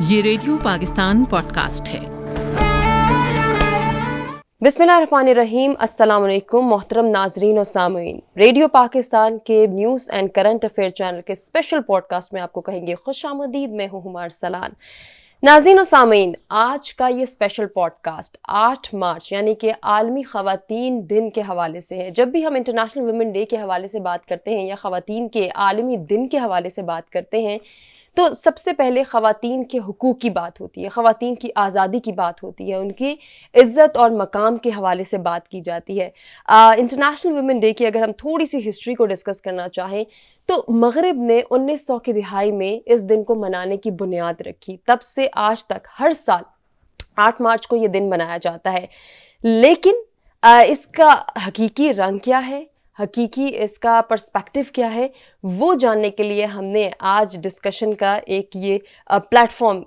یہ radio Pakistan pod cost ہے۔ بسم اللہ الرحمن الرحیم۔ السلام علیکم محترم ناظرین و سامعین، ریڈیو پاکستان کے news and current affair channel کے اسپیشل پوڈ کاسٹ میں آپ کو کہیں گے خوش آمدید۔ میں ہوں ہمار سلان۔ ناظرین و سامعین، آج کا یہ اسپیشل پوڈ کاسٹ 8 مارچ یعنی کہ عالمی خواتین دن کے حوالے سے ہے۔ جب بھی ہم انٹرنیشنل ویمن ڈے کے حوالے سے بات کرتے ہیں یا خواتین کے عالمی دن کے حوالے سے بات کرتے ہیں تو سب سے پہلے خواتین کے حقوق کی بات ہوتی ہے، خواتین کی آزادی کی بات ہوتی ہے، ان کی عزت اور مقام کے حوالے سے بات کی جاتی ہے۔ انٹرنیشنل ویمن ڈے کی اگر ہم تھوڑی سی ہسٹری کو ڈسکس کرنا چاہیں تو مغرب نے 1900 کی دہائی میں اس دن کو منانے کی بنیاد رکھی۔ تب سے آج تک ہر سال 8 مارچ کو یہ دن منایا جاتا ہے، لیکن اس کا حقیقی رنگ کیا ہے، حقیقی اس کا پرسپیکٹیو کیا ہے، وہ جاننے کے لیے ہم نے آج ڈسکشن کا ایک یہ پلیٹ فارم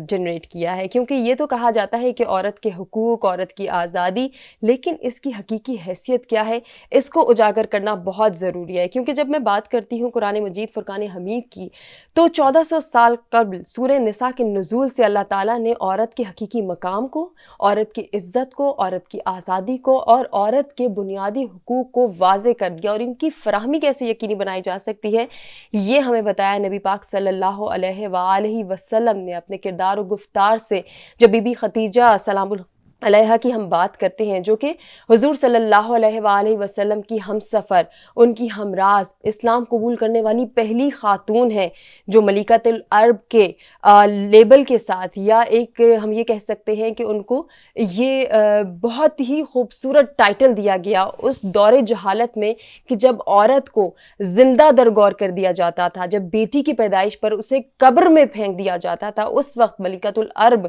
جنریٹ کیا ہے، کیونکہ یہ تو کہا جاتا ہے کہ عورت کے حقوق، عورت کی آزادی، لیکن اس کی حقیقی حیثیت کیا ہے، اس کو اجاگر کرنا بہت ضروری ہے۔ کیونکہ جب میں بات کرتی ہوں قرآن مجید فرقان حمید کی تو 1400 سال قبل سورہ نساء کے نزول سے اللہ تعالیٰ نے عورت کے حقیقی مقام کو، عورت کی عزت کو، عورت کی آزادی کو اور عورت کے بنیادی حقوق کو واضح کر دیا، اور ان کی فراہمی کیسے یقینی بنائی جا سکتی ہے یہ ہمیں بتایا نبی پاک صلی اللہ علیہ وآلہ وسلم نے اپنے کردار و گفتار سے۔ جب بی بی خدیجہ سلام اللہ علیہا کی ہم بات کرتے ہیں، جو کہ حضور صلی اللہ علیہ وآلہ وسلم کی ہم سفر، ان کی ہمراز، اسلام قبول کرنے والی پہلی خاتون ہے جو ملکۃ العرب کے لیبل کے ساتھ، یا ایک ہم یہ کہہ سکتے ہیں کہ ان کو یہ بہت ہی خوبصورت ٹائٹل دیا گیا اس دور جہالت میں کہ جب عورت کو زندہ درگور کر دیا جاتا تھا، جب بیٹی کی پیدائش پر اسے قبر میں پھینک دیا جاتا تھا، اس وقت ملکۃ العرب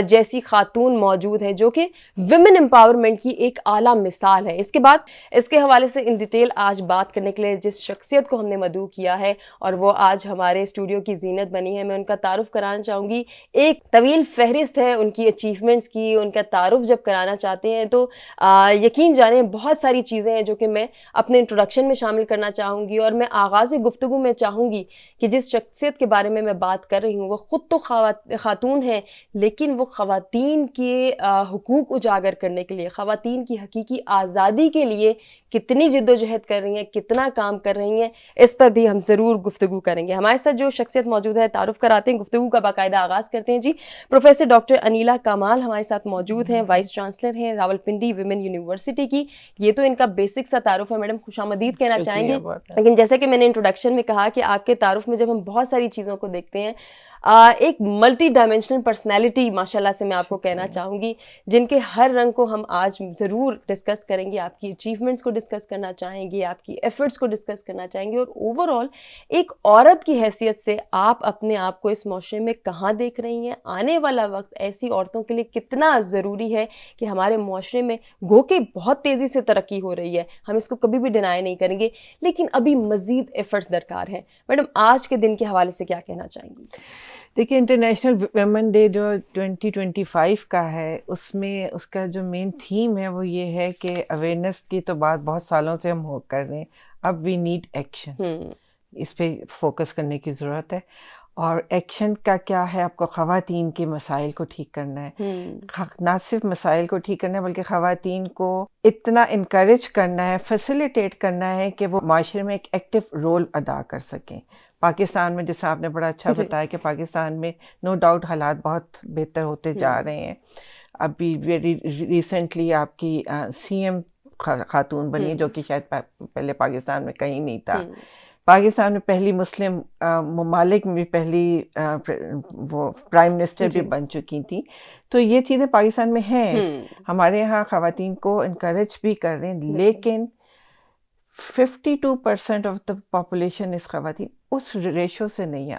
جیسی خاتون موجود ہے جو کہ ویمن امپاورمنٹ کی ایک اعلیٰ مثال ہے۔ اس کے بعد اس کے حوالے سے ان ڈیٹیل آج بات کرنے کے لیے جس شخصیت کو ہم نے مدعو کیا ہے اور وہ آج ہمارے اسٹوڈیو کی زینت بنی ہے، میں ان کا تعارف کرانا چاہوں گی۔ ایک طویل فہرست ہے ان کی اچیومنٹس کی، ان کا تعارف جب کرانا چاہتے ہیں تو یقین جانیں بہت ساری چیزیں ہیں جو کہ میں اپنے انٹروڈکشن میں شامل کرنا چاہوں گی، اور میں آغاز گفتگو میں چاہوں گی کہ جس شخصیت کے بارے میں بات کر رہی ہوں وہ خود تو خاتون ہے، لیکن وہ خواتین کے حقوق اجاگر کرنے کے لیے، خواتین کی حقیقی آزادی کے لیے کتنی جد و جہد کر رہی ہیں، کتنا کام کر رہی ہیں، اس پر بھی ہم ضرور گفتگو کریں گے۔ ہمارے ساتھ جو شخصیت موجود ہے تعارف کراتے ہیں، گفتگو کا باقاعدہ آغاز کرتے ہیں۔ جی پروفیسر ڈاکٹر انیلا کمال ہمارے ساتھ موجود ہیں، وائس چانسلر ہیں راولپنڈی ویمن یونیورسٹی کی۔ یہ تو ان کا بیسک سا تعارف ہے، میڈم خوش آمدید کہنا چاہیں گے، لیکن جیسے کہ میں نے انٹروڈکشن میں کہا کہ آپ کے تعارف میں جب ہم بہت ساری چیزوں کو دیکھتے ہیں، ایک ملٹی ڈائمینشنل پرسنالٹی ماشاءاللہ سے میں آپ کو کہنا چاہوں گی، جن کے ہر رنگ کو ہم آج ضرور ڈسکس کریں گے، آپ کی اچیومنٹس کو ڈسکس کرنا چاہیں گے، آپ کی ایفرٹس کو ڈسکس کرنا چاہیں گے، اور اوور آل ایک عورت کی حیثیت سے آپ اپنے آپ کو اس معاشرے میں کہاں دیکھ رہی ہیں، آنے والا وقت ایسی عورتوں کے لیے کتنا ضروری ہے کہ ہمارے معاشرے میں گو کہ بہت تیزی سے ترقی ہو رہی ہے، ہم اس کو کبھی بھی ڈینائی نہیں کریں گے، لیکن ابھی مزید ایفرٹس درکار ہیں۔ میڈم آج کے دن کے حوالے سے کیا کہنا چاہیں گی؟ دیکھیے انٹرنیشنل ویمن ڈے جو 2025 کا ہے، اس میں اس کا جو مین تھیم ہے وہ یہ ہے کہ اویئرنیس کی تو بات بہت سالوں سے ہم کر رہے ہیں، اب وی نیڈ ایکشن، اس پہ فوکس کرنے کی ضرورت ہے۔ اور ایکشن کا کیا ہے؟ آپ کو خواتین کے مسائل کو ٹھیک کرنا ہے، نہ صرف مسائل کو ٹھیک کرنا ہے بلکہ خواتین کو اتنا انکریج کرنا ہے، فیسیلیٹیٹ کرنا ہے کہ وہ معاشرے میں ایک ایکٹیو رول ادا کر سکیں۔ پاکستان میں جیسا آپ نے بڑا اچھا بتایا کہ پاکستان میں نو ڈاؤٹ حالات بہت بہتر ہوتے جا رہے ہیں۔ ابھی ویری ریسنٹلی آپ کی سی ایم خاتون بنی جو کہ شاید پہلے پاکستان میں کہیں نہیں تھا۔ پاکستان میں پہلی مسلم ممالک میں بھی پہلی وہ پرائم منسٹر بھی بن چکی تھیں، تو یہ چیزیں پاکستان میں ہیں، ہمارے یہاں خواتین کو انکریج بھی کر رہے ہیں، لیکن 52% آف دا پاپولیشن اس خواتین اس ریشو سے نہیں ہے۔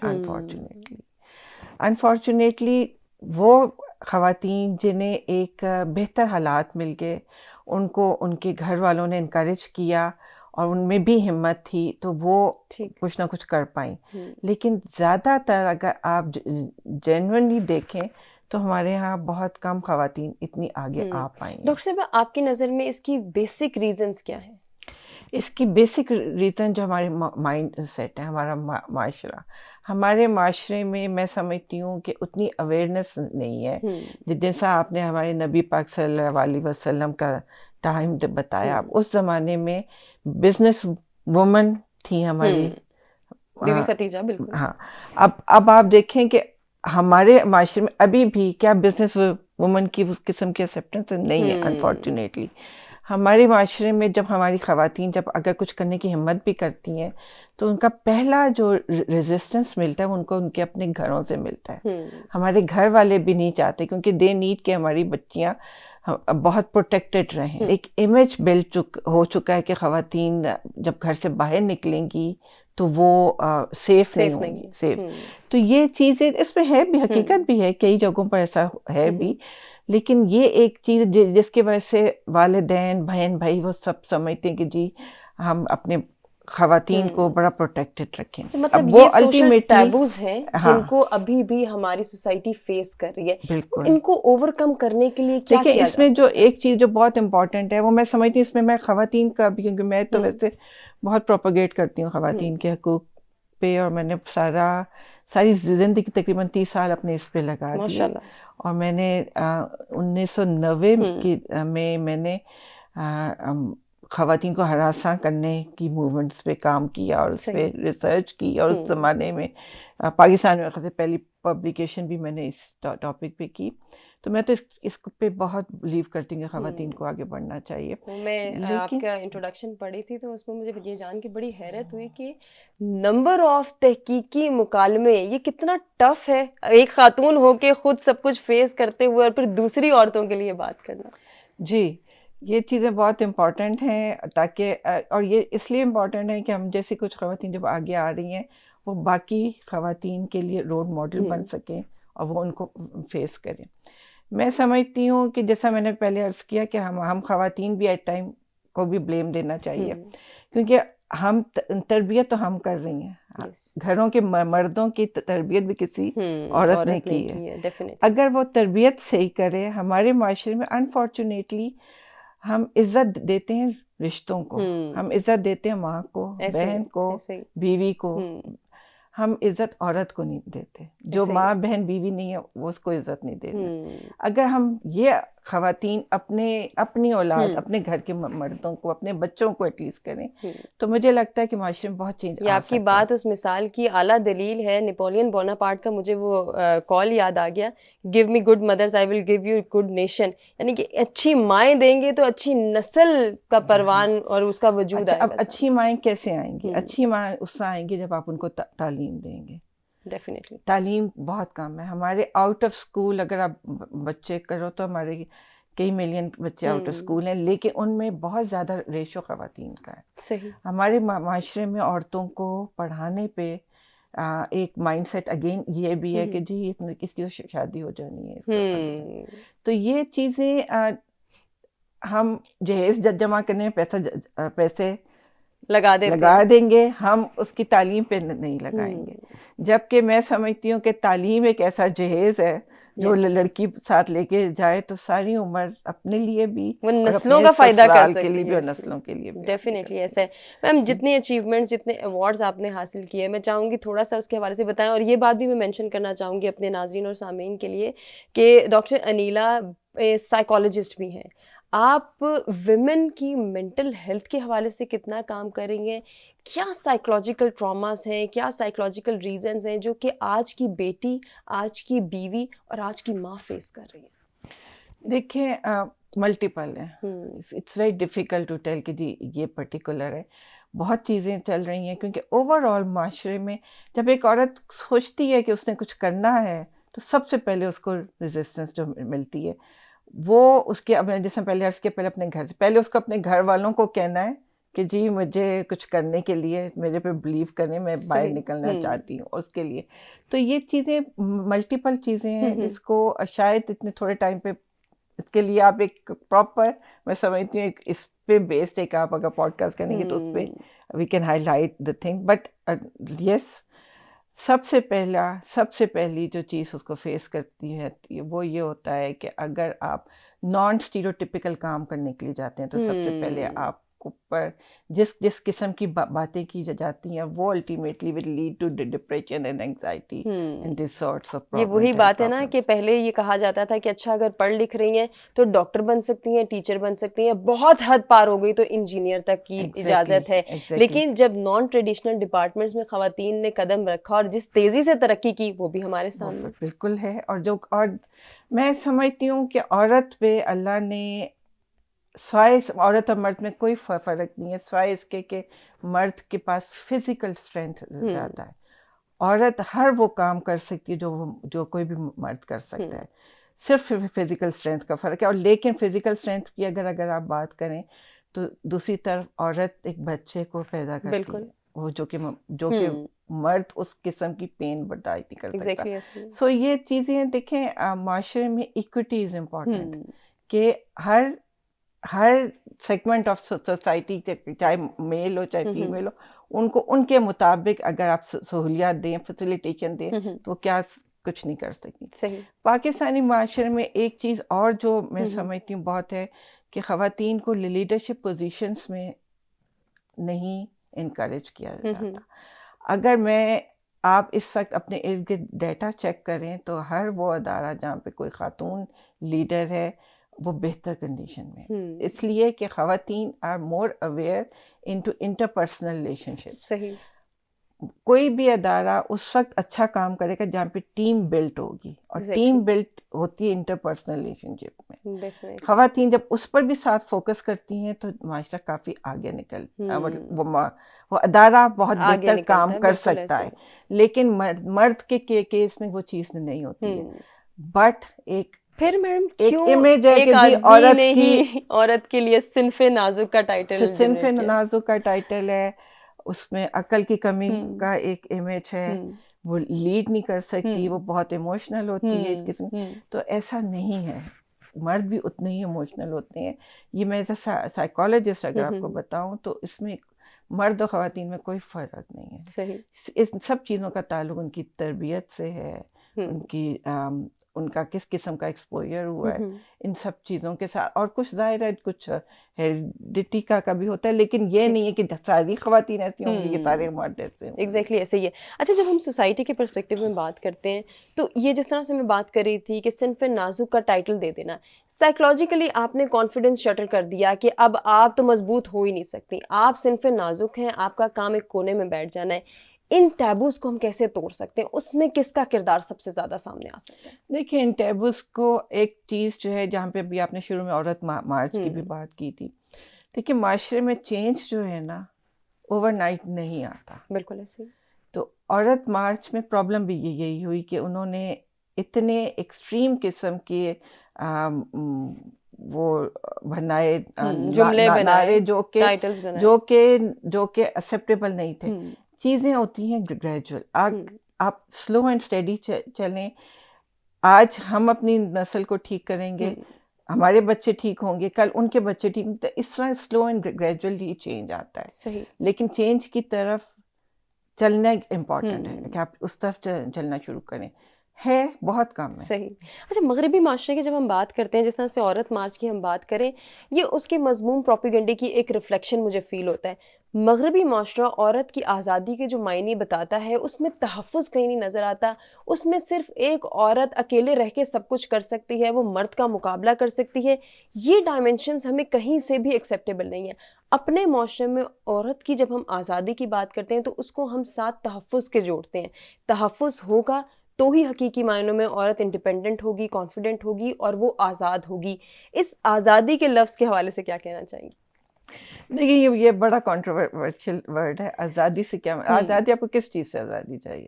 انفارچونیٹلی وہ خواتین جنہیں ایک بہتر حالات مل گئے، ان کو ان کے گھر والوں نے انکریج کیا اور ان میں بھی ہمت تھی تو وہ کچھ نہ کچھ کر پائیں، لیکن زیادہ تر اگر آپ جینوئنلی دیکھیں تو ہمارے یہاں بہت کم خواتین اتنی آگے آ پائیں۔ ڈاکٹر صاحب آپ کی نظر میں اس کی بیسک ریزنز کیا ہیں؟ اس کی بیسک ریزن جو ہمارے مائنڈ سیٹ ہے، ہمارا معاشرہ، ہمارے معاشرے میں میں سمجھتی ہوں کہ اتنی اویئرنیس نہیں ہے جیسا آپ نے ہمارے نبی پاک صلی اللہ علیہ وسلم کا ٹائم بتایا. اس زمانے میں بزنس وومن تھی ہماری بی بی ختیجہ، بالکل. ہاں. اب آپ دیکھیں کہ ہمارے معاشرے میں ابھی بھی کیا بزنس وومن کی اس قسم کی ایکسیپٹنس نہیں ہے انفارچونیٹلی. ہمارے معاشرے میں جب ہماری خواتین جب اگر کچھ کرنے کی ہمت بھی کرتی ہیں تو ان کا پہلا جو ریزسٹنس ملتا ہے وہ ان کو ان کے اپنے گھروں سے ملتا ہے. ہمارے گھر والے بھی نہیں چاہتے کیونکہ دے نیڈ کہ ہماری بچیاں بہت پروٹیکٹڈ رہیں. ایک امیج بلڈ ہو چکا ہے کہ خواتین جب گھر سے باہر نکلیں گی تو وہ سیف نہیں ہوں گی. سیف تو یہ چیزیں اس میں ہے بھی، حقیقت بھی ہے، کئی جگہوں پر ایسا ہے بھی. لیکن یہ ایک چیز جس کی وجہ سے والدین بہن بھائی وہ سب سمجھتے ہیں کہ جی ہم اپنے خواتین کو بڑا پروٹیکٹڈ رکھیں. مطلب وہ یہ سوشل الٹیمیٹلی ٹیبوز ہیں جن کو ابھی بھی ہماری سوسائٹی فیس کر رہی ہے. بالکل. ان کو اوور کم کرنے کے لیے کیا دیکھیں کیا اس میں جو ایک چیز جو بہت امپورٹنٹ ہے وہ میں سمجھتی ہوں، اس میں خواتین کا بھی، کیونکہ میں تو ویسے بہت پروپیگیٹ کرتی ہوں خواتین کے حقوق پہ، اور میں نے ساری زندگی تقریباً 30 سال اپنے اس پہ لگا دی. اور میں نے 1990 میں نے خواتین کو ہراساں کرنے کی موومنٹس پہ کام کیا اور اس پہ ریسرچ کی. اور اس زمانے میں پاکستان میں سے پہلی پبلیکیشن بھی میں نے اس ٹاپک پہ کی. تو میں تو اس پہ بہت بلیو کرتی ہوں کہ خواتین کو آگے بڑھنا چاہیے. میں آپ کا انٹروڈکشن پڑھی تھی تو اس میں مجھے یہ جان کے بڑی حیرت ہوئی کہ نمبر آف تحقیقی مکالمے یہ کتنا ٹف ہے ایک خاتون ہو کے خود سب کچھ فیس کرتے ہوئے اور پھر دوسری عورتوں کے لیے بات کرنا. جی یہ چیزیں بہت امپورٹنٹ ہیں، تاکہ اور یہ اس لیے امپورٹنٹ ہے کہ ہم جیسی کچھ خواتین جب آگے آ رہی ہیں وہ باقی خواتین کے لیے رول ماڈل بن سکیں اور وہ ان کو فیس کریں. میں سمجھتی ہوں کہ جیسا میں نے پہلے عرض کیا کہ ہم خواتین بھی ایٹ ٹائم کو بھی بلیم دینا چاہیے، کیونکہ ہم تربیت تو ہم کر رہی ہیں، گھروں کے مردوں کی تربیت بھی کسی عورت نے کی ہے. اگر وہ تربیت صحیح کرے، ہمارے معاشرے میں انفارچونیٹلی ہم عزت دیتے ہیں رشتوں کو، ہم عزت دیتے ہیں ماں کو، بہن کو، بیوی کو. ہم عزت عورت کو نہیں دیتے. جو ماں بہن بیوی نہیں ہے وہ اس کو عزت نہیں دیتے. اگر ہم یہ خواتین اپنی اولاد، اپنے گھر کے مردوں کو، اپنے بچوں کو ایٹ لیسٹ کریں تو مجھے لگتا ہے کہ معاشرے میں بہت چینج آ سکتا ہے. یہ آپ کی بات اس مثال کی اعلیٰ دلیل ہے. نیپولین بوناپارٹ کا مجھے وہ کال یاد آ گیا، give me good mothers I will give you good nation. یعنی کہ اچھی مائیں دیں گے تو اچھی نسل کا پروان اور اس کا وجود آئے گا. اب اچھی مائیں کیسے آئیں گی؟ اچھی مائیں اس سے آئیں گی جب آپ ان کو تعلیم دیں گے. ڈیفینیٹلی تعلیم بہت کم ہے ہمارے. آؤٹ آف اسکول اگر آپ بچے کرو تو ہمارے کئی ملین بچے آؤٹ آف اسکول ہیں، لیکن ان میں بہت زیادہ ریشو خواتین کا ہے. صحیح. ہمارے معاشرے میں عورتوں کو پڑھانے پہ ایک مائنڈ سیٹ اگین یہ بھی ہے کہ جی اس کی تو شادی ہو جانی ہے. تو یہ چیزیں ہم جہیز جمع کرنے میں پیسے لگا دیں گے، ہم اس کی تعلیم پہ نہیں لگائیں گے. جبکہ میں سمجھتی ہوں کہ تعلیم ایک ایسا جہیز ہے جو لڑکی ساتھ لے کے جائے تو ساری عمر اپنے لیے بھی، وہ نسلوں کا فائدہ کر سکتی کے لیے بھی ہے، اور نسلوں کے لیے بھی. ڈیفینیٹلی ایسا ہے. میم جتنے اچیومنٹس، جتنے ایوارڈز آپ نے حاصل کیے، میں چاہوں گی تھوڑا سا اس کے حوالے سے بتائیں. اور یہ بات بھی میں مینشن کرنا چاہوں گی اپنے ناظرین اور سامعین کے لیے کہ ڈاکٹر انیلا سائیکالوجسٹ بھی ہیں. آپ ویمن کی مینٹل ہیلتھ کے حوالے سے کتنا کام کریں گے؟ کیا سائیکولوجیکل ٹراماز ہیں، کیا سائیکولوجیکل ریزنز ہیں جو کہ آج کی بیٹی، آج کی بیوی اور آج کی ماں فیس کر رہی ہے؟ دیکھیں ملٹیپل ہیں. It's very difficult to tell کہ جی یہ پرٹیکولر ہے. بہت چیزیں چل رہی ہیں کیونکہ اوور آل معاشرے میں جب ایک عورت سوچتی ہے کہ اس نے کچھ کرنا ہے تو سب سے پہلے اس کو ریزسٹنس جو ملتی ہے وہ اس کے اپنے، جیسے پہلے عرض کے پہلے اپنے گھر سے، پہلے اس کو اپنے گھر والوں کو کہنا ہے کہ جی مجھے کچھ کرنے کے لیے میرے پہ بلیو کریں، میں باہر نکلنا چاہتی ہوں اس کے لیے. تو یہ چیزیں ملٹیپل چیزیں ہیں جس کو شاید اتنے تھوڑے ٹائم پہ اس کے لیے آپ ایک پراپر، میں سمجھتی ہوں ایک اس پہ بیسڈ ایک آپ اگر پوڈ کاسٹ کریں گے تو اس پہ we can highlight the thing. But yes, سب سے پہلی جو چیز اس کو فیس کرتی ہے وہ یہ ہوتا ہے کہ اگر آپ نان اسٹیریوٹیپیکل کام کرنے کے لیے جاتے ہیں تو سب سے پہلے آپ پر جس قسم کی باتیں کی جاتی ہیں وہ ultimately will lead to depression and anxiety and these sorts of یہ وہی بات ہے نا کہ پہلے یہ کہا جاتا تھا کہ اچھا اگر پڑھ لکھ رہی ہیں تو ڈاکٹر بن سکتی ہیں, ٹیچر بن سکتی ہیں, بہت حد پار ہو گئی تو انجینئر تک کی اجازت ہے. لیکن جب نان ٹریڈیشنل ڈپارٹمنٹس میں خواتین نے قدم رکھا اور جس تیزی سے ترقی کی وہ بھی ہمارے سامنے بالکل ہے. اور میں سمجھتی ہوں کہ عورت پہ اللہ نے سوائے عورت اور مرد میں کوئی فرق نہیں ہے, سوائے اس کے کہ مرد کے پاس فزیکل اسٹرینتھ زیادہ ہے. عورت ہر وہ کام کر سکتی ہے جو کوئی بھی مرد کر سکتا ہے, صرف فزیکل اسٹرینتھ کا فرق ہے. اور لیکن فزیکل اسٹرینتھ کی اگر آپ بات کریں تو دوسری طرف عورت ایک بچے کو پیدا کرتی ہے, وہ جو کہ مرد اس قسم کی پین برداشت نہیں کر سکتا. سو یہ چیزیں دیکھیں, معاشرے میں ایکوٹی از امپورٹنٹ, کہ ہر سیگمنٹ آف سوسائٹی, چاہے میل ہو چاہے فیمیل ہو, ان کو ان کے مطابق اگر آپ سہولیات دیں, فیسیلیٹیشن دیں, تو کیا کچھ نہیں کر سکتی. پاکستانی معاشرے میں ایک چیز اور جو میں سمجھتی ہوں بہت ہے کہ خواتین کو لیڈرشپ پوزیشنز میں نہیں انکریج کیا جاتا. اگر آپ اس وقت اپنے ارد گرد ڈیٹا چیک کریں تو ہر وہ ادارہ جہاں پہ کوئی خاتون لیڈر ہے وہ بہتر کنڈیشن میں, اس لیے کہ خواتین are more aware into interpersonal relationship. صحیح. کوئی بھی ادارہ اس وقت اچھا کام کرے گا جہاں پہ ٹیم بلٹ ہوگی, اور ٹیم بلٹ ہوتی ہے انٹرپرسنل ریلیشن شپ میں. خواتین جب اس پر بھی ساتھ فوکس کرتی ہیں تو معاشرہ کافی آگے نکلتا ہے, مطلب وہ ادارہ بہت بہتر کام کر سکتا ہے. لیکن مرد کے کیس میں وہ چیز نہیں ہوتی ہے. بٹ پھر میڈم ایک امیج ہے کہ عورت کے لیے صنف نازک کا ٹائٹل ہے, اس میں عقل کی کمی کا ایک امیج ہے, وہ لیڈ نہیں کر سکتی, وہ بہت ایموشنل ہوتی ہے اس قسم. تو ایسا نہیں ہے, مرد بھی اتنے ہی ایموشنل ہوتے ہیں. یہ میں ایز اے سائیکالوجسٹ اگر آپ کو بتاؤں تو اس میں مرد و خواتین میں کوئی فرق نہیں ہے. اس سب چیزوں کا تعلق ان کی تربیت سے ہے, ان کا کس قسم کا ایکسپوجر ہوا ہے, ان سب چیزوں کے ساتھ. اور کچھ ظاہر ہے کچھ ہیریڈیٹی کا بھی ہوتا ہے, لیکن یہ نہیں ہے کہ ساری خواتین ایسی ہوں گی کہ سارے مرد ایسے ہوں گے. ایگزیکٹلی ایسے ہی ہے. اچھا, جب ہم سوسائٹی کے پرسپیکٹیو میں بات کرتے ہیں تو یہ جس طرح سے میں بات کر رہی تھی کہ صنف نازک کا ٹائٹل دے دینا, سائیکولوجیکلی آپ نے کانفیڈنس شٹر کر دیا کہ اب آپ تو مضبوط ہو ہی نہیں سکتی, آپ صنف نازک ہیں, آپ کا کام ایک کونے میں بیٹھ جانا ہے. ان ٹیبوز کو ہم کیسے توڑ سکتے ہیں, اس میں کس کا کردار سب سے زیادہ سامنے آ سکتا ہے؟ دیکھیں, ان ٹیبوز کو ایک چیز جو ہے, جہاں پہ ابھی آپ نے شروع میں عورت مارچ کی بھی بات کی تھی, دیکھیں معاشرے میں چینج جو ہے نا اوور نائٹ نہیں آتا. بالکل ایسے. تو عورت مارچ میں پرابلم بھی یہی ہوئی کہ انہوں نے اتنے ایکسٹریم قسم کے وہ بنائے جملے بنائے, جو کہ ایکسیپٹیبل نہیں تھے. چیزیں ہوتی ہیں گریجول, آپ سلو اینڈ اسٹڈی چلیں. آج ہم اپنی نسل کو ٹھیک کریں گے, ہمارے بچے ٹھیک ہوں گے, کل ان کے بچے ٹھیک ہوں گے. اس طرح سلو اینڈ گریجولی چینج آتا ہے. صحیح. لیکن چینج کی طرف چلنا امپورٹنٹ ہے کہ آپ اس طرف چلنا شروع کریں, ہے بہت کم ہے. صحیح. اچھا, مغربی معاشرے کی جب ہم بات کرتے ہیں, جس طرح سے عورت مارچ کی ہم بات کریں, یہ اس کے مضمون پروپیگنڈے کی ایک ریفلیکشن مجھے فیل ہوتا ہے. مغربی معاشرہ عورت کی آزادی کے جو معنی بتاتا ہے اس میں تحفظ کہیں نہیں نظر آتا. اس میں صرف ایک عورت اکیلے رہ کے سب کچھ کر سکتی ہے, وہ مرد کا مقابلہ کر سکتی ہے. یہ ڈائمینشنز ہمیں کہیں سے بھی ایکسیپٹیبل نہیں ہے. اپنے معاشرے میں عورت کی جب ہم آزادی کی بات کرتے ہیں تو اس کو ہم ساتھ تحفظ کے جوڑتے ہیں. تحفظ ہوگا تو ہی حقیقی معنوں میں عورت انڈیپینڈنٹ ہوگی, کانفیڈنٹ ہوگی اور وہ آزاد ہوگی. اس آزادی کے لفظ کے حوالے سے کیا کہنا چاہیں گی؟ دیکھیے, یہ بڑا کنٹروورشل ورڈ ہے. آزادی سے کیا, آزادی آپ کو کس چیز سے آزادی چاہیے,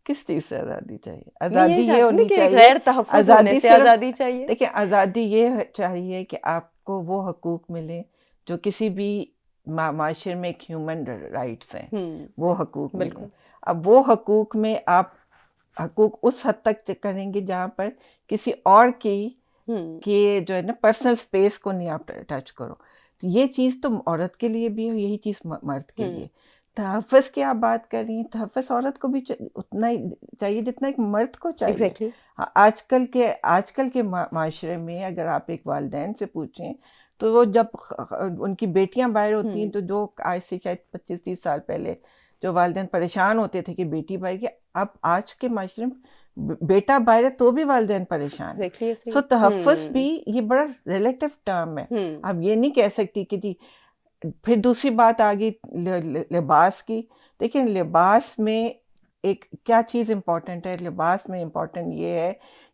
کس چیز سے آزادی چاہیے؟ آزادی یہ ہونی چاہیے, غیر تحفظ ہونے سے آزادی چاہیے. دیکھیں, آزادی یہ چاہیے کہ آپ کو وہ حقوق ملے جو کسی بھی معاشرے میں ایک ہیومن رائٹس ہیں, وہ حقوق ملیں. اب وہ حقوق میں آپ حقوق اس حد تک کریں گے جہاں پر کسی اور کی جو ہے نا پرسنل اسپیس کو نہیں آپ ٹچ کرو. تو یہ چیز تو عورت کے لیے بھی ہے, یہی چیز مرد کے لیے. تحفظ کی آپ بات کر رہی ہیں, تحفظ عورت کو بھی اتنا ہی چاہیے جتنا ایک مرد کو چاہیے. آج کل کے معاشرے میں اگر آپ ایک والدین سے پوچھیں تو وہ جب ان کی بیٹیاں باہر ہوتی ہیں تو جو آج سے شاید 25-30 سال پہلے جو والدین پریشان ہوتے تھے کہ بیٹی باہر کی، اب آج کے معاشرے میں بیٹا باہر ہے تو بھی والدین پریشان ہیں. سو تحفظ بھی یہ بڑا ریلیٹو ٹرم ہے. اب یہ نہیں کہہ سکتی کہ جی. پھر دوسری بات آ گئی لباس کی. دیکھیں لباس میں ایک کیا چیز امپورٹنٹ ہے، لباس میں امپورٹنٹ یہ ہے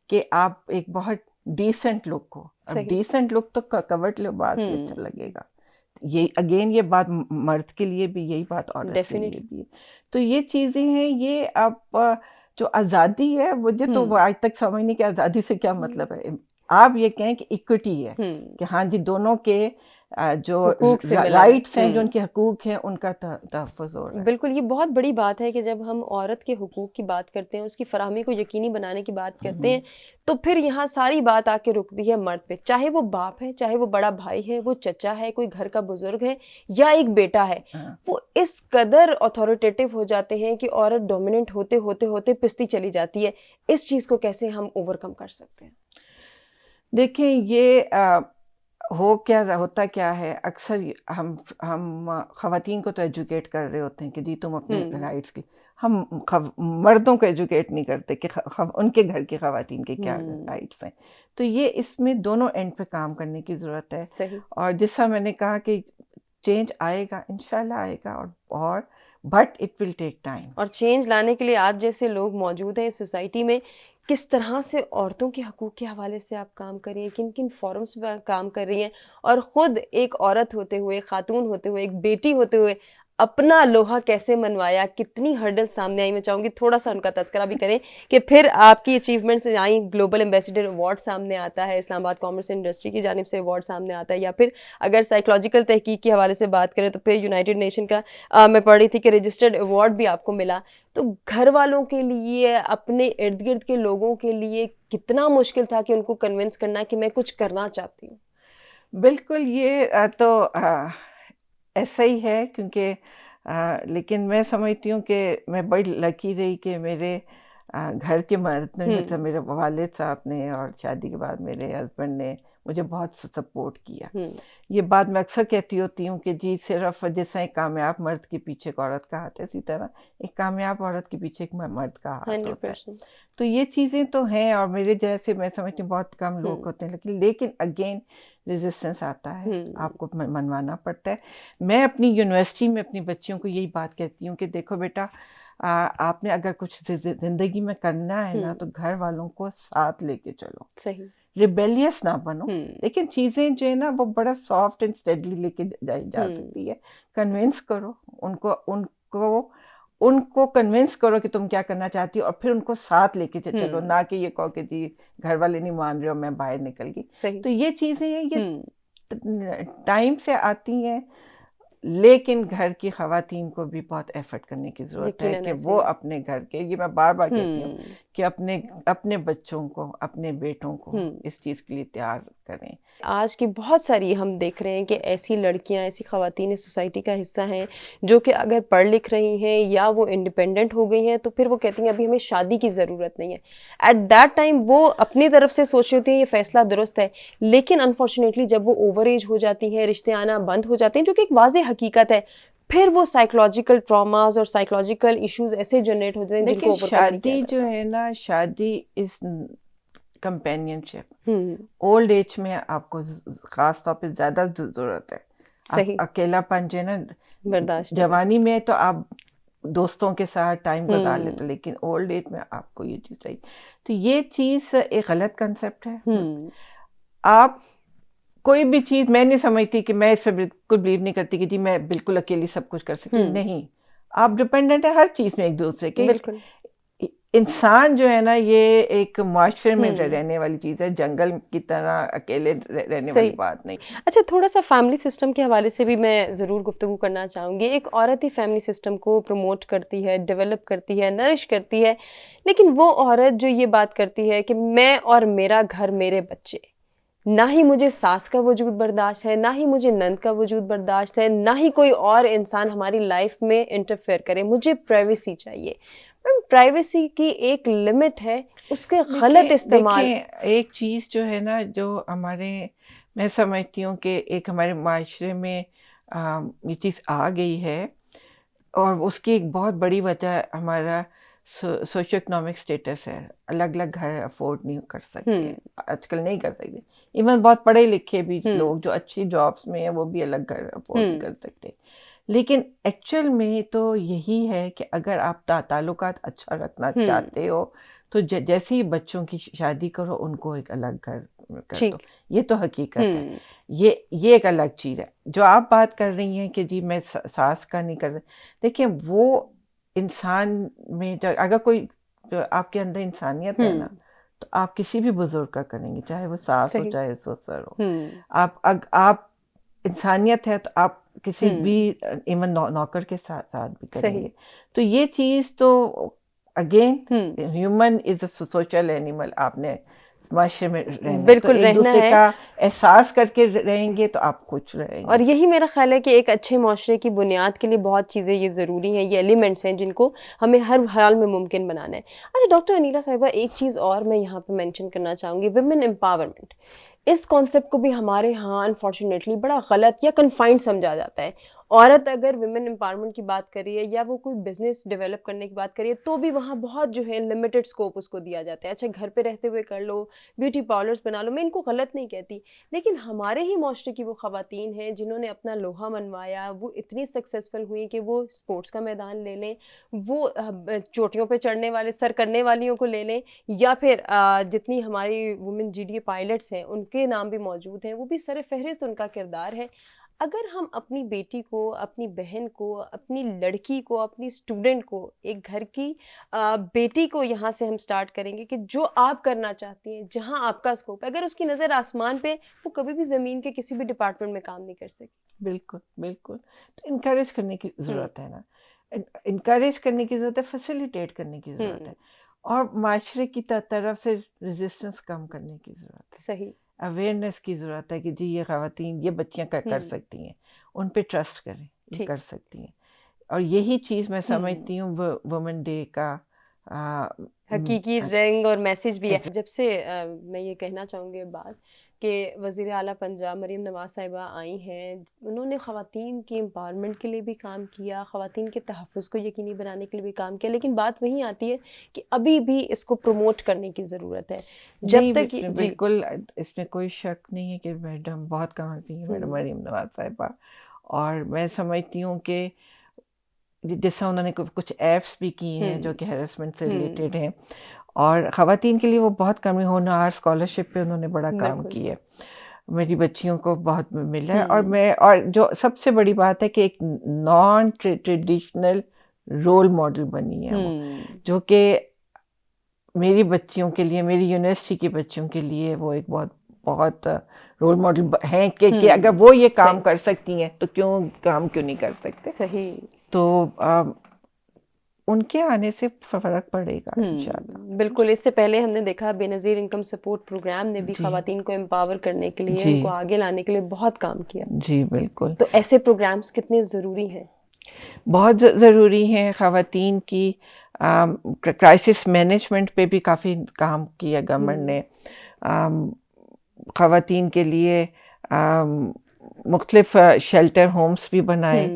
کہ آپ ایک بہت ڈیسنٹ لک ہو. اب ڈیسنٹ لک تو کورٹ لباس ہی اچھا لگے گا. یہ اگین یہ بات مرد کے لیے بھی، یہی بات عورت کے لیے بھی ہے. تو یہ چیزیں ہیں. یہ اب جو آزادی ہے مجھے تو وہ آج تک سمجھ نہیں کہ آزادی سے کیا مطلب ہے. آپ یہ کہیں کہ ایکوٹی ہے کہ ہاں جی دونوں کے جو رائٹس ہیں، جو ان کے حقوق ہیں، ان کا تحفظ ہو رہا ہے. بالکل، یہ بہت بڑی بات ہے کہ جب ہم عورت کے حقوق کی بات کرتے ہیں، اس کی فراہمی کو یقینی بنانے کی بات کرتے ہیں، تو پھر یہاں ساری بات آ کے رکتی ہے مرد پہ. چاہے وہ باپ ہے، چاہے وہ بڑا بھائی ہے، وہ چچا ہے، کوئی گھر کا بزرگ ہے یا ایک بیٹا ہے، وہ اس قدر اتھارٹیٹیو ہو جاتے ہیں کہ عورت ڈومیننٹ ہوتے ہوتے ہوتے پستی چلی جاتی ہے. اس چیز کو کیسے ہم اوور کم کر سکتے ہیں؟ دیکھیں یہ ہوتا کیا ہے، اکثر ہم خواتین کو تو ایجوکیٹ کر رہے ہوتے ہیں کہ جی تم اپنے رائٹس کی. ہم مردوں کو ایجوکیٹ نہیں کرتے کہ ان کے گھر کی خواتین کے کیا رائٹس ہیں. تو یہ اس میں دونوں اینڈ پہ کام کرنے کی ضرورت ہے. اور جس طرح میں نے کہا کہ چینج آئے گا، انشاءاللہ آئے گا، اور but it will take time. اور چینج لانے کے لیے آپ جیسے لوگ موجود ہیں سوسائٹی میں، کس طرح سے عورتوں کے حقوق کے حوالے سے آپ کام کر رہی ہیں، کن کن فورمز پہ کام کر رہی ہیں، اور خود ایک عورت ہوتے ہوئے، خاتون ہوتے ہوئے، ایک بیٹی ہوتے ہوئے اپنا لوہا کیسے منوایا، کتنی ہرڈل سامنے آئی؟ میں چاہوں گی تھوڑا سا ان کا تذکرہ بھی کریں کہ پھر آپ کی اچیومنٹس آئیں. گلوبل ایمبیسیڈر ایوارڈ سامنے آتا ہے، اسلام آباد کامرس انڈسٹری کی جانب سے ایوارڈ سامنے آتا ہے، یا پھر اگر سائیکولوجیکل تحقیق کے حوالے سے بات کریں تو پھر یونائٹڈ نیشن کا میں پڑھ رہی تھی کہ رجسٹرڈ ایوارڈ بھی آپ کو ملا. تو گھر والوں کے لیے، اپنے ارد گرد کے لوگوں کے لیے کتنا مشکل تھا کہ ان کو کنونس کرنا کہ میں کچھ کرنا چاہتی ہوں؟ بالکل، یہ تو ایسا ہی ہے. کیونکہ لیکن میں سمجھتی ہوں کہ میں بڑی لکی رہی کہ میرے گھر کے مرد نے، مطلب میرے والد صاحب نے، اور شادی کے بعد میرے ہسبینڈ نے مجھے بہت سپورٹ کیا. یہ بات میں اکثر کہتی ہوتی ہوں کہ جی صرف جیسا ایک کامیاب مرد کے پیچھے ایک عورت کا ہاتھ ہے، اسی طرح ایک کامیاب عورت کے پیچھے ایک مرد کا ہاتھ ہوتا ہے. تو یہ چیزیں تو ہیں، اور میرے جیسے میں سمجھتی ہوں بہت کم لوگ ہوتے ہیں. لیکن اگین ریزسٹنس آتا ہے، آپ کو منوانا پڑتا ہے. میں اپنی یونیورسٹی میں اپنی بچیوں کو یہی بات کہتی ہوں کہ دیکھو بیٹا، آپ نے اگر کچھ زندگی میں کرنا ہے نا تو گھر والوں کو ساتھ لے کے چلو. صحیح، ریبیلیس نہ بنو. لیکن چیزیں جو ہے نا وہ بڑا سافٹ اینڈ اسٹیڈلی لے کے جا سکتی ہے. کنونس کرو ان کو کنونس کرو کہ تم کیا کرنا چاہتی ہو، اور پھر ان کو ساتھ لے کے چلو، نہ کہ یہ کہو کہ جی گھر والے نہیں مان رہے ہو میں باہر نکل گئی. تو یہ چیزیں ہیں، یہ ٹائم سے آتی ہیں. لیکن گھر کی خواتین کو بھی بہت ایفرٹ کرنے کی ضرورت ہے کہ وہ اپنے گھر کے، یہ میں بار بار کہتی ہوں کہ اپنے بچوں کو، اپنے بیٹوں کو اس چیز کے لیے تیار کریں. آج کی بہت ساری ہم دیکھ رہے ہیں کہ ایسی لڑکیاں، ایسی خواتین سوسائٹی کا حصہ ہیں جو کہ اگر پڑھ لکھ رہی ہیں یا وہ انڈیپینڈنٹ ہو گئی ہیں تو پھر وہ کہتی ہیں ابھی ہمیں شادی کی ضرورت نہیں ہے. ایٹ دیٹ ٹائم وہ اپنی طرف سے سوچ رہی ہوتی ہیں یہ فیصلہ درست ہے، لیکن انفارچونیٹلی جب وہ اوور ایج ہو جاتی ہیں، رشتے آنا بند ہو جاتے ہیں، جو کہ ایک واضح حقیقت ہے، پھر وہ سائیکولوجیکل ٹراماز اور سائیکولوجیکل ایشوز ایسے جنریٹ ہو جاتے ہیں جن کو اوور کم نہیں کیا شادی جو ہے نا، شادی از کمپینین شپ. اولڈ ایج میں آپ کو خاص طور پہ زیادہ ضرورت ہے. اکیلا پن جو ہے نا برداشت، جوانی میں تو آپ دوستوں کے ساتھ ٹائم گزار لیتے، لیکن اولڈ ایج میں آپ کو یہ چیز چاہیے. تو یہ چیز ایک غلط کنسپٹ ہے. آپ کوئی بھی چیز، میں نہیں سمجھتی کہ میں اس پہ بالکل بلیو نہیں کرتی کہ جی میں بالکل اکیلی سب کچھ کر سکتی. نہیں، آپ ڈپینڈنٹ ہیں ہر چیز میں ایک دوسرے کے. بالکل. انسان جو ہے نا یہ ایک معاشرے میں رہنے والی چیز ہے، جنگل کی طرح اکیلے رہنے والی بات نہیں. اچھا، تھوڑا سا فیملی سسٹم کے حوالے سے بھی میں ضرور گفتگو کرنا چاہوں گی. ایک عورت ہی فیملی سسٹم کو پروموٹ کرتی ہے، ڈیولپ کرتی ہے، نرش کرتی ہے، لیکن وہ عورت جو یہ بات کرتی ہے کہ میں اور میرا گھر، میرے بچے، نہ ہی مجھے ساس کا وجود برداشت ہے، نہ ہی مجھے نند کا وجود برداشت ہے، نہ ہی کوئی اور انسان ہماری لائف میں انٹرفیئر کرے، مجھے پرائیویسی چاہیے. پرائیویسی کی ایک لمٹ ہے، اس کے غلط استعمال. ایک چیز جو ہے نا، جو ہمارے میں سمجھتی ہوں کہ ایک ہمارے معاشرے میں یہ چیز آ گئی ہے، اور اس کی ایک بہت بڑی وجہ ہمارا سوشو اکنامک اسٹیٹس ہے. الگ الگ گھر افورڈ نہیں کر سکتے آج کل، نہیں کر سکتے. ایون بہت پڑھے لکھے بھی لوگ جو اچھی جابس میں ہیں وہ بھی الگ گھر افورڈ نہیں کر سکتے. لیکن ایکچوئل میں تو یہی ہے کہ اگر آپ تعلقات اچھا رکھنا چاہتے ہو تو جیسے ہی بچوں کی شادی کرو ان کو ایک الگ گھر کر دو. یہ تو حقیقت ہے. یہ ایک الگ چیز ہے. جو آپ بات کر رہی ہیں کہ جی میں ساس کا نہیں کر سکتی، دیکھیں وہ انسان میں اگر کوئی آپ کے اندر انسانیت ہے نا تو آپ کسی بھی بزرگ کا کریں گے، چاہے وہ ساس ہو چاہے سسر ہو. آپ انسانیت ہے تو آپ کسی بھی ایون نوکر کے ساتھ بھی کریں گے. تو یہ چیز تو again human is a social animal. آپ نے معاشرے میں بالکل ایک رہنا دوسرے ہے کا احساس کر کے رہیں گے تو آپ خوش رہیں گے. اور یہی میرا خیال ہے کہ ایک اچھے معاشرے کی بنیاد کے لیے بہت چیزیں یہ ضروری ہیں، یہ ایلیمنٹس ہیں جن کو ہمیں ہر حال میں ممکن بنانا ہے. اچھا ڈاکٹر انیلا صاحبہ، ایک چیز اور میں یہاں پہ مینشن کرنا چاہوں گی، ویمن امپاورمنٹ. اس کانسیپٹ کو بھی ہمارے ہاں انفارچونیٹلی بڑا غلط یا کنفائنڈ سمجھا جاتا ہے. عورت اگر ویمن امپاورمنٹ کی بات کریے یا وہ کوئی بزنس ڈیولپ کرنے کی بات کریے تو بھی وہاں بہت جو ہے لمیٹڈ اسکوپ اس کو دیا جاتا ہے. اچھا گھر پہ رہتے ہوئے کر لو، بیوٹی پارلرس بنا لو، میں ان کو غلط نہیں کہتی، لیکن ہمارے ہی معاشرے کی وہ خواتین ہیں جنہوں نے اپنا لوہا منوایا، وہ اتنی سکسیزفل ہوئی کہ وہ اسپورٹس کا میدان لے لیں، وہ چوٹیوں پہ چڑھنے والے سر کرنے والیوں کو لے لیں، یا پھر جتنی ہماری women G D A pilots ہیں ان کے نام بھی موجود ہیں، وہ بھی سر فہرست ان کا کردار ہے. اگر ہم اپنی بیٹی کو، اپنی بہن کو، اپنی لڑکی کو، اپنی اسٹوڈنٹ کو، ایک گھر کی بیٹی کو یہاں سے ہم سٹارٹ کریں گے کہ جو آپ کرنا چاہتی ہیں، جہاں آپ کا اسکوپ ہے، اگر اس کی نظر آسمان پہ، وہ کبھی بھی زمین کے کسی بھی ڈپارٹمنٹ میں کام نہیں کر سکتی. بالکل بالکل. تو انکریج کرنے کی ضرورت ہے نا، انکریج کرنے کی ضرورت ہے، فیسیلیٹیٹ کرنے کی ضرورت ہے، اور معاشرے کی طرف سے ریزسٹنس کم کرنے کی ضرورت ہے. صحیح. اویئرنیس کی ضرورت ہے کہ جی یہ خواتین، یہ بچیاں کر سکتی ہیں، ان پہ ٹرسٹ کریں، یہ کر سکتی ہیں. اور یہی چیز میں سمجھتی ہوں وومن ڈے کا حقیقی رنگ اور میسج بھی ہے. جب سے میں یہ کہنا چاہوں گی بات کہ وزیر اعلیٰ پنجاب مریم نواز صاحبہ آئی ہیں، انہوں نے خواتین کی امپاورمنٹ کے لیے بھی کام کیا، خواتین کے تحفظ کو یقینی بنانے کے لیے بھی کام کیا، لیکن بات وہیں آتی ہے کہ ابھی بھی اس کو پروموٹ کرنے کی ضرورت ہے. جب تک بالکل اس میں کوئی شک نہیں ہے کہ میڈم بہت کام کی ہیں میڈم مریم نواز صاحبہ. اور میں سمجھتی ہوں کہ جیسا انہوں نے کچھ ایپس بھی کی ہیں جو کہ ہیرسمنٹ سے ریلیٹڈ ہیں، اور خواتین کے لیے وہ بہت کمی ہونہار اسکالرشپ پہ انہوں نے بڑا کام کیا ہے. میری بچیوں کو بہت ملا ہے. اور جو سب سے بڑی بات ہے کہ ایک نان ٹریڈیشنل رول ماڈل بنی ہے وہ، جو کہ میری بچیوں کے لیے، میری یونیورسٹی کی بچیوں کے لیے وہ ایک بہت رول ماڈل ہیں کہ اگر وہ یہ کام کر سکتی ہیں تو کیوں نہیں کر سکتے. صحیح. تو ان کے آنے سے فرق پڑے گا انشاءاللہ. بالکل. اس سے پہلے ہم نے دیکھا بے نظیر انکم سپورٹ پروگرام نے بھی خواتین کو امپاور کرنے کے لیے، ان کو آگے لانے کے لیے بہت کام کیا. جی بالکل. تو ایسے پروگرامز کتنے ضروری ہیں؟ بہت ضروری ہیں. خواتین کی کرائسس مینجمنٹ پہ بھی کافی کام کیا گورنمنٹ نے. خواتین کے لیے مختلف شیلٹر ہومس بھی بنائے،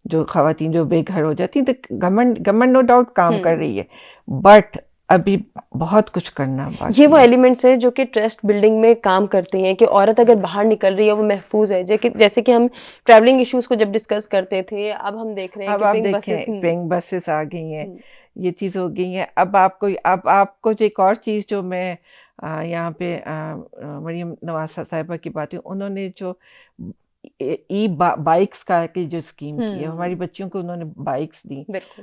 جو خواتین جو بے گھر ہو جاتی ہیں. تو گورنمنٹ نو ڈاؤٹ کام کر رہی ہے، بٹ ابھی بہت کچھ کرنا باقی. یہ وہ ایلیمنٹس ہیں جو کہ ٹرسٹ بلڈنگ میں کام کرتے ہیں کہ عورت اگر باہر نکل رہی ہے وہ محفوظ ہے. جیسے کہ ہم ٹریولنگ ایشوز کو جب ڈسکس کرتے تھے، اب ہم دیکھ رہے ہیں کہ پنک بسز آ گئی ہیں، یہ چیز ہو گئی ہیں. اب آپ کو ایک اور چیز جو میں یہاں پہ مریم نواز صاحبہ کی بات ہے، انہوں نے جو ای بائکس کا کی جو اسکیم کی ہے، ہماری بچیوں کو انہوں نے بائکس دی.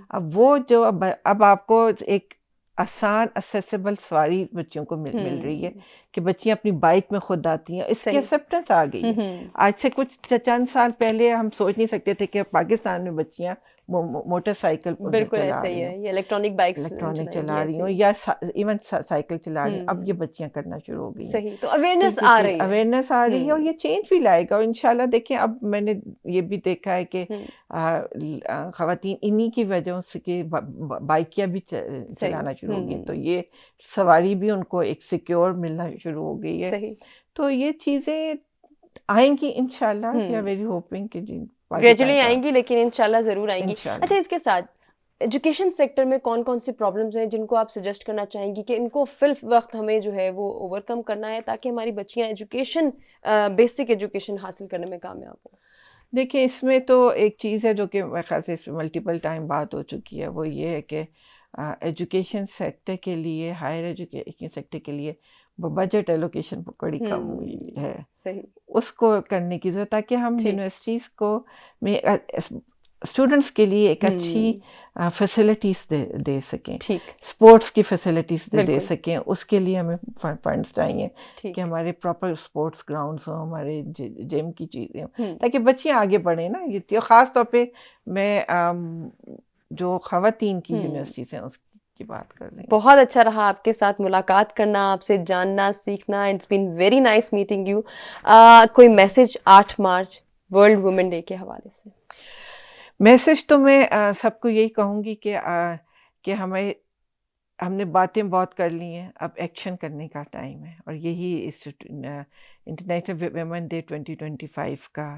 اب وہ جو اب آپ کو ایک آسان اسیسیبل سواری بچیوں کو مل رہی ہے کہ بچیاں اپنی بائک میں خود آتی ہیں. اس کی ایکسیپٹنس آ گئی ہے. آج سے کچھ چند سال پہلے ہم سوچ نہیں سکتے تھے کہ پاکستان میں بچیاں موٹر سائیکل بالکل ایسا ہی ہے، یہ الیکٹرانک بائکس چلا رہی ہوں یا ایون سائیکل چلا رہی ہیں. اب یہ بچیاں کرنا شروع ہو گئی ہیں. صحیح. تو اویئرنیس آ رہی ہے اور یہ چینج بھی لائے گا. اور انشاءاللہ دیکھیں، اب میں نے یہ بھی دیکھا ہے کہ خواتین انہی کی وجہ سے کہ بائکیاں بھی چلانا شروع ہو گئی، تو یہ سواری بھی ان کو ایک سیکیور ملنا شروع ہو گئی ہے. تو یہ چیزیں آئیں گی انشاءاللہ. وی آر ویری ہوپنگ کہ جی گریجولی آئیں گی لیکن انشاءاللہ ضرور آئیں گی. انشاءاللہ. اچھا اس کے ساتھ ایجوکیشن سیکٹر میں کون کون سی پرابلمز ہیں جن کو آپ سجیسٹ کرنا چاہیں گی کہ ان کو فی الوقت ہمیں جو ہے وہ اوور کم کرنا ہے تاکہ ہماری بچیاں ایجوکیشن بیسک ایجوکیشن حاصل کرنے میں کامیاب ہوں؟ دیکھیں اس میں تو ایک چیز ہے جو کہ میرے خیال سے اس میں ملٹیپل ٹائم بات ہو چکی ہے, وہ یہ ہے کہ ایجوکیشن سیکٹر کے لیے, ہائر ایجوکیشن سیکٹر کے لیے بجٹ ایلوکیشن بڑی کم ہوئی ہے. صحیح. اس کو کرنے کی ضرورت تاکہ ہم ٹھیک. یونیورسٹیز کو میں اسٹوڈنٹس کے لیے ایک اچھی فیسلٹیز دے سکیں, ٹھیک. اسپورٹس کی فیسلٹیز دے بالکل. سکیں. اس کے لیے ہمیں فنڈس چاہیے ٹھیک. کہ ہمارے پراپر اسپورٹس گراؤنڈس ہوں, ہمارے جم کی چیزیں ہوں, تاکہ بچیاں آگے بڑھیں نا. یہ خاص طور پہ میں جو خواتین کی یونیورسٹیز ہیں اس کی بات کر رہی ہوں. بہت اچھا رہا آپ کے ساتھ ملاقات کرنا, آپ سے جاننا سیکھنا. It's been very nice meeting you. کوئی message 8 March world woman day کے حوالے سے؟ میسج تو میں سب کو یہی کہوں گی کہ ہم نے باتیں بہت کر لی ہیں, اب ایکشن کرنے کا ٹائم ہے, اور یہی اس انٹرنیشنل ویمن ڈے 2025 کا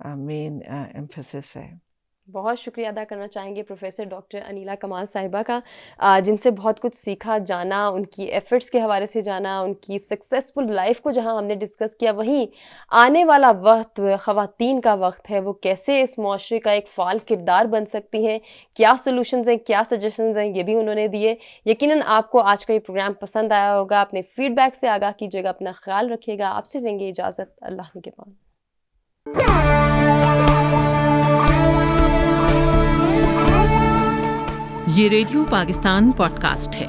مین ایمفیسس ہے. بہت شکریہ ادا کرنا چاہیں گے پروفیسر ڈاکٹر انیلا کمال صاحبہ کا, جن سے بہت کچھ سیکھا, جانا, ان کی ایفرٹس کے حوالے سے جانا, ان کی سکسیزفل لائف کو جہاں ہم نے ڈسکس کیا, وہیں آنے والا وقت خواتین کا وقت ہے, وہ کیسے اس معاشرے کا ایک فعال کردار بن سکتی ہیں, کیا سولوشنز ہیں, کیا سجیشنز ہیں, یہ بھی انہوں نے دیے. یقیناً آپ کو آج کا یہ پروگرام پسند آیا ہوگا. اپنے فیڈ بیک سے آگاہ کیجیے گا, اپنا خیال رکھیے گا. آپ سے دیں گے اجازت, اللہ نگہبان. یہ ریڈیو پاکستان پوڈ کاسٹ ہے.